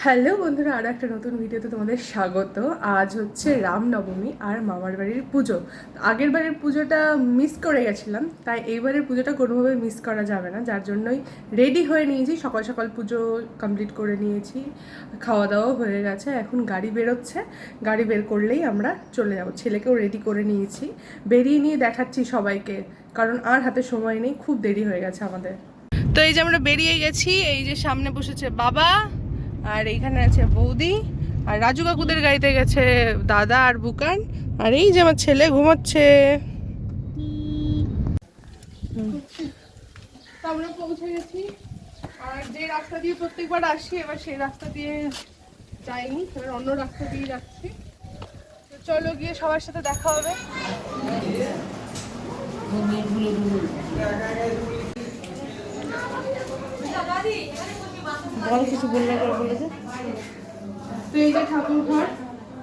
Hello বন্ধুরা, আরও একটা নতুন ভিডিওতে তোমাদের স্বাগত। আজ হচ্ছে রামনবমী আর মামার বাড়ির পুজো। আগের বারের পুজোটা মিস করে গেছিলাম, তাই এইবারের পুজোটা কোনোভাবে মিস করা যাবে না, যার জন্যই রেডি হয়ে নিয়েছি। সকাল সকাল পুজো কমপ্লিট করে নিয়েছি, খাওয়া দাওয়াও হয়ে গেছে। এখন গাড়ি বেরোচ্ছে, গাড়ি বের করলেই আমরা চলে যাব। ছেলেকেও রেডি করে নিয়েছি, বেরিয়ে নিয়ে দেখাচ্ছি সবাইকে, কারণ আর হাতে সময় নেই, খুব দেরি হয়ে গেছে আমাদের। তো এই যে আমরা বেরিয়ে গেছি, এই যে সামনে বসেছে বাবা, আর এইখানে আছে বৌদি, আর রাজু কাকুদের গাড়িতে গেছে দাদা আর বুকান, আর এই যে আমার ছেলে ঘুমাচ্ছে। আমরা পৌঁছে গেছি, আর যে রাস্তা দিয়ে প্রত্যেকবার আসি এবার সেই রাস্তা দিয়ে যাইনি, এবার অন্য রাস্তা দিয়ে যাচ্ছি। তো চলো গিয়ে সবার সাথে দেখা হবে। বল কিছু বললে বলেছে। তো এই যে ঠাকুর ঘর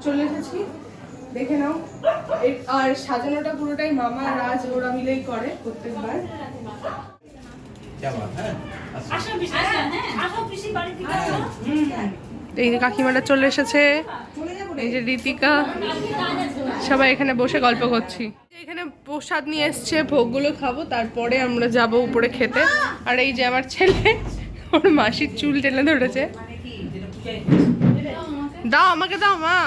চলে এসেছি, দেখে নাও। আর সাজানোটা পুরোটাই মামা রাজ ওরা মিলেই করে প্রত্যেকবার। এই যে কাকিমাটা চলে এসেছে, এই যে রীতিকা, সবাই এখানে বসে গল্প করছি। এখানে প্রসাদ নিয়ে এসছে, ভোগগুলো খাবো, তারপরে আমরা যাব উপরে খেতে। আর এই যে আমার ছেলে ওর মাসির চুল টেনে ধরেছে। দাও আমাকে, দাও মা।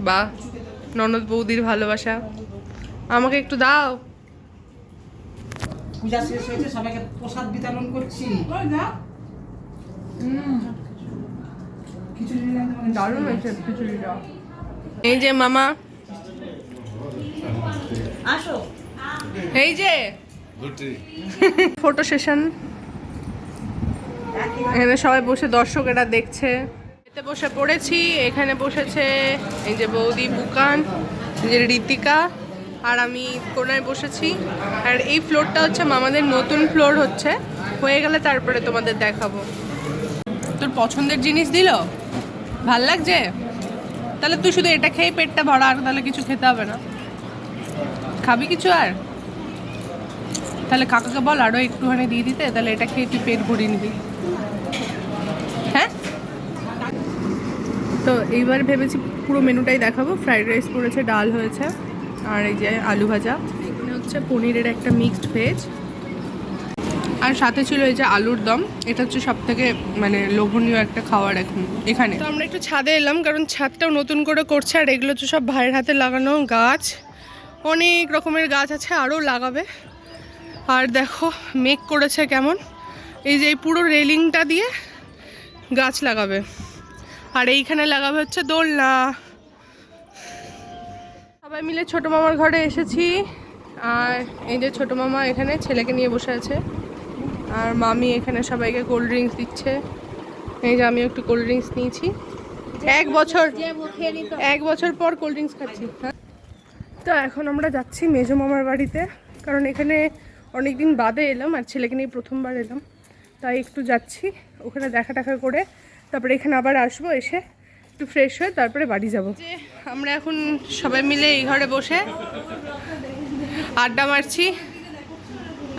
বাহ, ননদ বৌদির ভালোবাসা। আমাকে একটু দাও। পূজা শেষ হয়েছে, সবাইকে প্রসাদ বিতরণ করছি। দারুণ হয়েছে খিচুড়িটা। এই যে মামা, আসো। এই যে ফটো সেশন, এখানে সবাই বসে দর্শকেরা দেখছে। এতে বসে পড়েছি, এখানে বসেছে এই যে বৌদি, বুকান, এই যে রীতিকা, আর আমি কোনায় বসেছি। আর এই ফ্লোরটা হচ্ছে মামাদের নতুন ফ্লোর হচ্ছে, হয়ে গেলে তারপরে তোমাদের দেখাবো। তোর পছন্দের জিনিস দিল, ভাল লাগছে? তাহলে তুই শুধু এটা খেয়ে পেটটা ভরা, আর তাহলে কিছু খেতে হবে না। খাবি কিছু আর? তাহলে কাকাকে বল আরও একটুখানি দিয়ে দিতে, তাহলে এটা খেয়ে তুই পেট ভরিয়ে নিবি। হ্যাঁ, তো এইবার ভেবেছি পুরো মেনুটাই দেখাবো। ফ্রাইড রাইস করেছে, ডাল হয়েছে, আর এই যে আলু ভাজা, এখানে হচ্ছে পনিরের একটা মিক্সড ভেজ, আর সাথে ছিল এই যে আলুর দম। এটা হচ্ছে সব থেকে মানে লোভনীয় একটা খাবার এখন এখানে। তো আমরা একটু ছাদে এলাম, কারণ ছাদটাও নতুন করে করছে, আর এগুলো হচ্ছে সব ভাইয়ের হাতে লাগানো গাছ। অনেক রকমের গাছ আছে, আরও লাগাবে। আর দেখো মেঘ করেছে কেমন, এই যে এই পুরো রেলিংটা দিয়ে গাছ লাগাবে, আর এইখানে লাগাবে হচ্ছে দোলনা। সবাই মিলে ছোট মামার ঘরে এসেছি, আর এই যে ছোট মামা এখানে ছেলেকে নিয়ে বসে আছে, আর মামি এখানে সবাইকে কোল্ড ড্রিঙ্কস দিচ্ছে। এই যে আমি একটু কোল্ড ড্রিঙ্কস নিয়েছি, এক বছর পর কোল্ড ড্রিঙ্কস খাচ্ছি। তো এখন আমরা যাচ্ছি মেজো মামার বাড়িতে, কারণ এখানে অনেকদিন বাদে এলাম, আর ছেলেকে নিয়ে প্রথমবার এলাম, তাই একটু যাচ্ছি ওখানে দেখা টাকা করে, তারপরে এখানে আবার আসবো, এসে একটু ফ্রেশ হয়ে তারপরে বাড়ি যাব। যে আমরা এখন সবাই মিলে এই ঘরে বসে আড্ডা মারছি,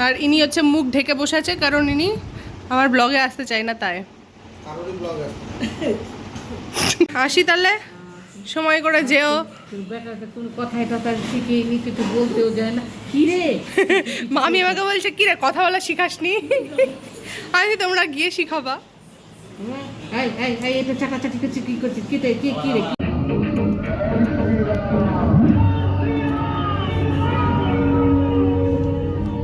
আর ইনি হচ্ছে মুখ ঢেকে বসে আছে, কারণ ইনি আমার ব্লগে আসতে চায় না, তাই। আসি তাহলে, সময় করে যেও। মামি আমাকে বলছে কি রে, কথা বলা শিখাসনি? আমি তোমরা গিয়ে শিখাবা।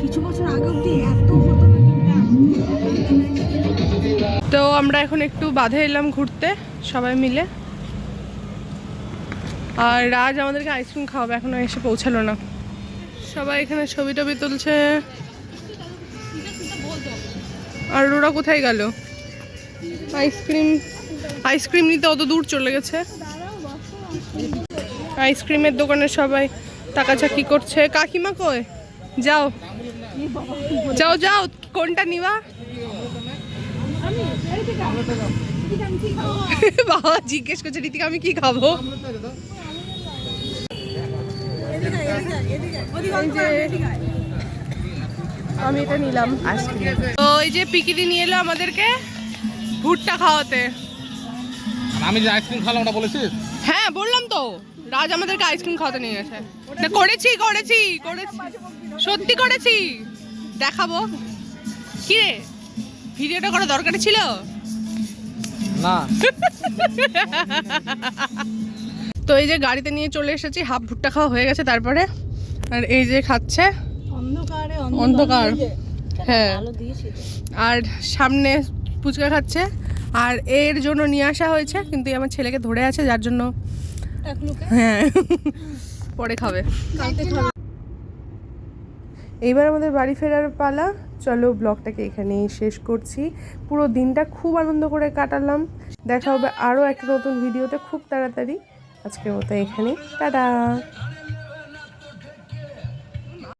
কিছু বছর আগে অব্দি এত হতো না। তো আমরা এখন একটু বাঁধে এলাম ঘুরতে সবাই মিলে, আর রাজ আমাদেরকে আইসক্রিম খাওয়াবে, এখনো এসে পৌঁছালো না। সবাই এখানে ছবি টবি তুলছে, আর ওরা কোথায় গেল? আইসক্রিম নিতে অত দূর চলে গেছে। আইসক্রিমের দোকানে সবাই তাকাচাকি করছে। কাকিমা কই? যাও যাও যাও, কোনটা নিবা? বাবা জিজ্ঞেস করছে রীতিকা আমি কি খাবো। আমি এটা নিলাম আইসক্রিম। তো এই যে পিকিদি নিয়ে এলো আমাদেরকে ভুট্টা খাওয়াতে। আমি যে আইসক্রিম খেলাম ওটা বলেছিস? হ্যাঁ বললাম তো, রাজ আমাদেরকে আইসক্রিম খাওয়াতে নিয়ে গেছে। না, করেছি করেছি করেছি, সত্যি করেছি, দেখাবো। কি রে, ভিডিওটা করা দরকার ছিল না। তো এই যে গাড়িতে নিয়ে চলে এসেছি, হাফ ভুট্টা খাওয়া হয়ে গেছে তারপরে। আর এই যে খাচ্ছে অন্ধকারে অন্ধকার, হ্যাঁ, আলো দিয়েছি তো। আর সামনে ফুচকা খাচ্ছে। আর এর জন্য নিয়ে আসা হয়েছে, কিন্তু আমার ছেলেকে ধরে আছে, যার জন্য টাকলুকে হ্যাঁ পরে খাবে। কালকে খাবে। এইবার আমাদের বাড়ি ফেরার পালা। চলো ব্লগটাকে এখানেই শেষ করছি। পুরো দিনটা খুব আনন্দ করে কাটালাম। দেখা হবে আরও একটা নতুন ভিডিওতে খুব তাড়াতাড়ি। আজকের মতো এখানেই, টাটা।